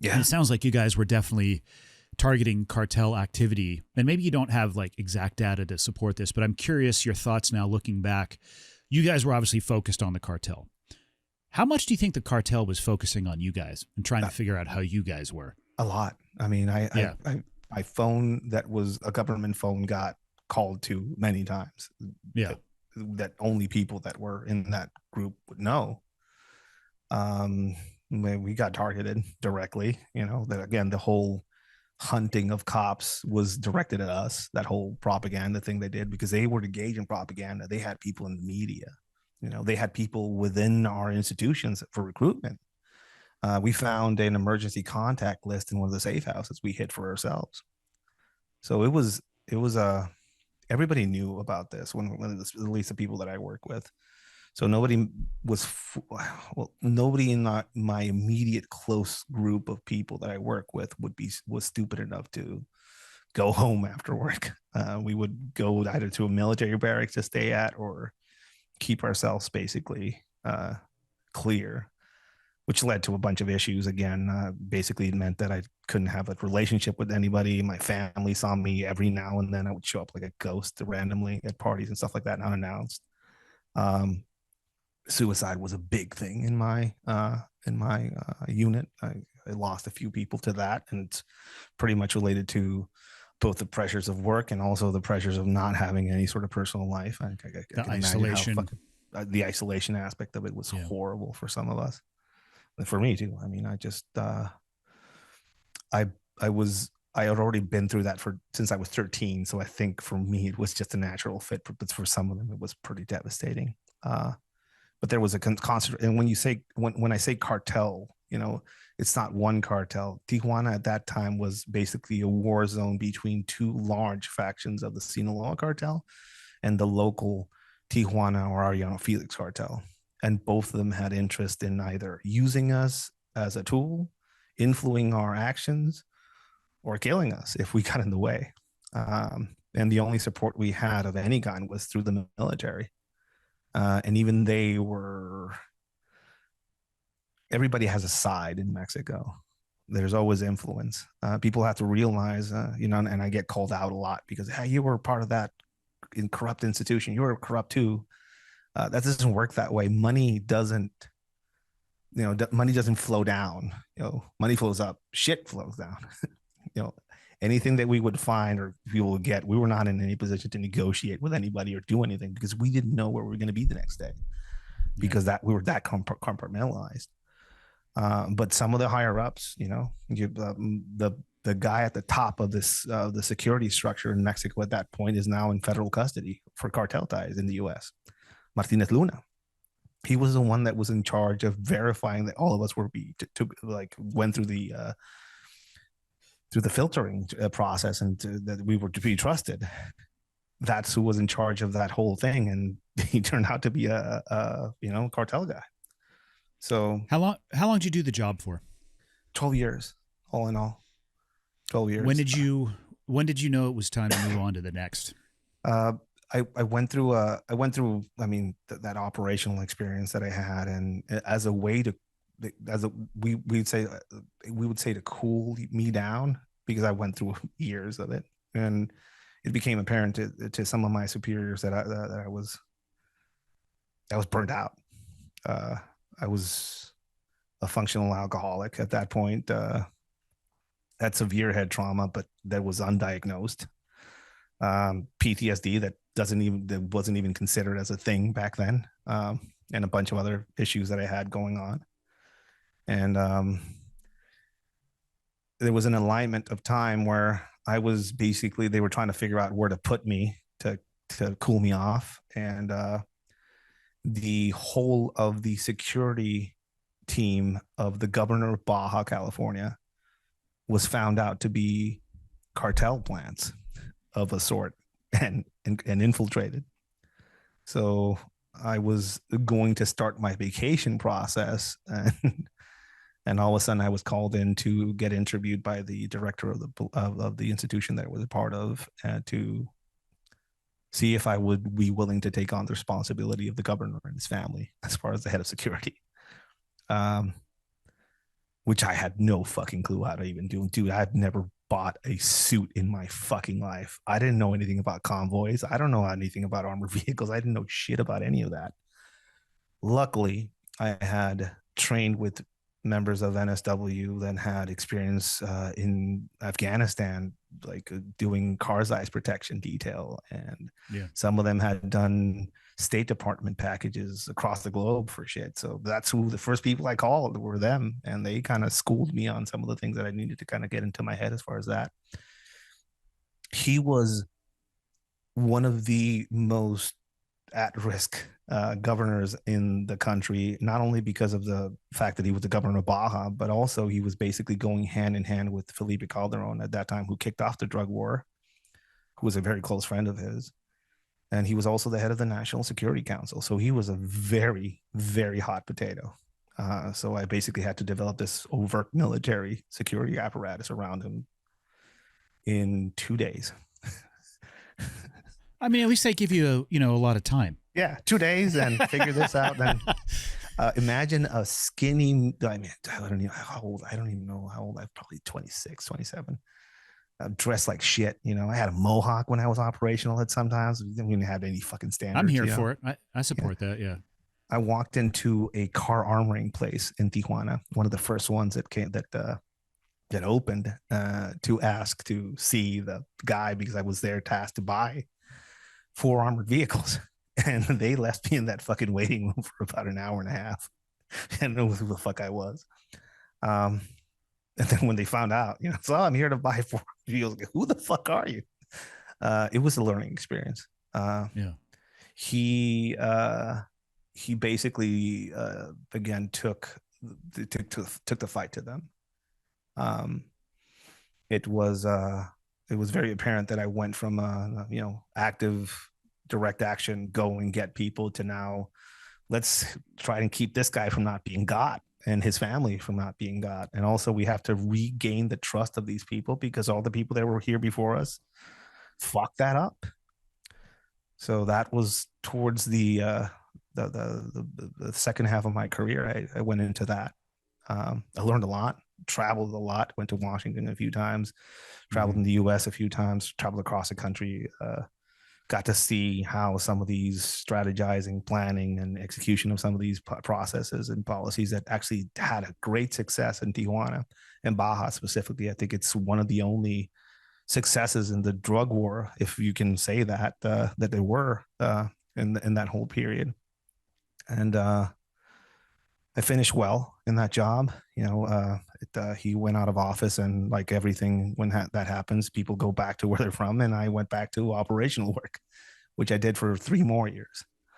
And it sounds like you guys were definitely targeting cartel activity. And maybe you don't have like exact data to support this, but I'm curious your thoughts now looking back. You guys were obviously focused on the cartel. How much do you think the cartel was focusing on you guys and trying to figure out how you guys were? A lot. I mean, my phone that was a government phone got called to many times. Yeah. That only people that were in that group would know. We got targeted directly, that again, the whole hunting of cops was directed at us, that whole propaganda thing they did, because they were engaged in propaganda. They had people in the media, they had people within our institutions for recruitment. We found an emergency contact list in one of the safe houses we hid for ourselves. So it was everybody knew about this when at least the people that I work with. So nobody in my immediate close group of people that I work with was stupid enough to go home after work. We would go either to a military barracks to stay at or keep ourselves basically clear, which led to a bunch of issues. Again, basically it meant that I couldn't have a relationship with anybody. My family saw me every now and then. I would show up like a ghost randomly at parties and stuff like that, unannounced. Suicide was a big thing in my unit. I lost a few people to that, and it's pretty much related to both the pressures of work and also the pressures of not having any sort of personal life. I the isolation, the isolation aspect of it was horrible for some of us. But for me too. I mean, I just I had already been through that since I was 13. So I think for me it was just a natural fit, but for some of them it was pretty devastating. But there was a constant, and when I say cartel, it's not one cartel. Tijuana at that time was basically a war zone between two large factions of the Sinaloa cartel and the local Tijuana or Arellano Felix cartel. And both of them had interest in either using us as a tool, influencing our actions, or killing us if we got in the way. And the only support we had of any kind was through the military. And even everybody has a side in Mexico. There's always influence. People have to realize, and I get called out a lot because, hey, you were part of that corrupt institution. You were corrupt too. That doesn't work that way. Money doesn't flow down. Money flows up. Shit flows down. Anything that we would find or people would get, we were not in any position to negotiate with anybody or do anything because we didn't know where we were going to be the next day because we were that compartmentalized. But some of the higher ups, the guy at the top of this the security structure in Mexico at that point is now in federal custody for cartel ties in the U.S. Martinez Luna. He was the one that was in charge of verifying that all of us went through the filtering process and that we were to be trusted. That's who was in charge of that whole thing, and he turned out to be a cartel guy. So how long did you do the job for? 12 years, all in all. 12 years. When did you know it was time to move on to the next? I went through that operational experience that I had, and as a way to, we would say to cool me down, because I went through years of it, and it became apparent to some of my superiors that I was burnt out. I was a functional alcoholic at that point. Had severe head trauma, but that was undiagnosed. PTSD that wasn't even considered as a thing back then, and a bunch of other issues that I had going on. And there was an alignment of time where I was basically, they were trying to figure out where to put me to cool me off. And the whole of the security team of the governor of Baja California was found out to be cartel plants of a sort and infiltrated. So I was going to start my vacation process, and all of a sudden I was called in to get interviewed by the director of the institution that I was a part of, to see if I would be willing to take on the responsibility of the governor and his family as far as the head of security. which I had no fucking clue how to even do. Dude, I've never bought a suit in my fucking life. I didn't know anything about convoys. I don't know anything about armored vehicles. I didn't know shit about any of that. Luckily, I had trained with members of NSW, then had experience in Afghanistan, like doing car size protection detail. And some of them had done State Department packages across the globe for shit. So that's who the first people I called were them. And they kind of schooled me on some of the things that I needed to kind of get into my head as far as that. He was one of the most at-risk governors in the country, not only because of the fact that he was the governor of Baja, but also he was basically going hand in hand with Felipe Calderon at that time, who kicked off the drug war, who was a very close friend of his. And he was also the head of the National Security Council. So he was a very, very hot potato. So I basically had to develop this overt military security apparatus around him in 2 days. I mean, at least they give you a lot of time. Yeah, 2 days and figure this out. Then imagine a skinny, I don't even know how old. I'm probably 26, 27. Dressed like shit. I had a mohawk when I was operational at sometimes. We didn't have any fucking standards. I'm here for it. I support that. Yeah. I walked into a car armoring place in Tijuana, one of the first ones that opened to ask to see the guy, because I was there tasked to buy 4 armored vehicles. And they left me in that fucking waiting room for about an hour and a half. I didn't know who the fuck I was. And then when they found out, so I'm here to buy 4 vehicles. Who the fuck are you? It was a learning experience. He basically again took the fight to them. It was very apparent that I went from active direct action, go and get people, to now let's try and keep this guy from not being got and his family from not being got. And also we have to regain the trust of these people, because all the people that were here before us fucked that up. So that was towards the second half of my career. I went into that. I learned a lot, traveled a lot, went to Washington a few times, traveled in the US a few times, traveled across the country, got to see how some of these strategizing, planning, and execution of some of these processes and policies that actually had a great success in Tijuana and Baja specifically. I think it's one of the only successes in the drug war, if you can say that, that there were in that whole period. And I finished well in that job. He went out of office, and like everything, when that happens, people go back to where they're from. And I went back to operational work, which I did for 3 more years.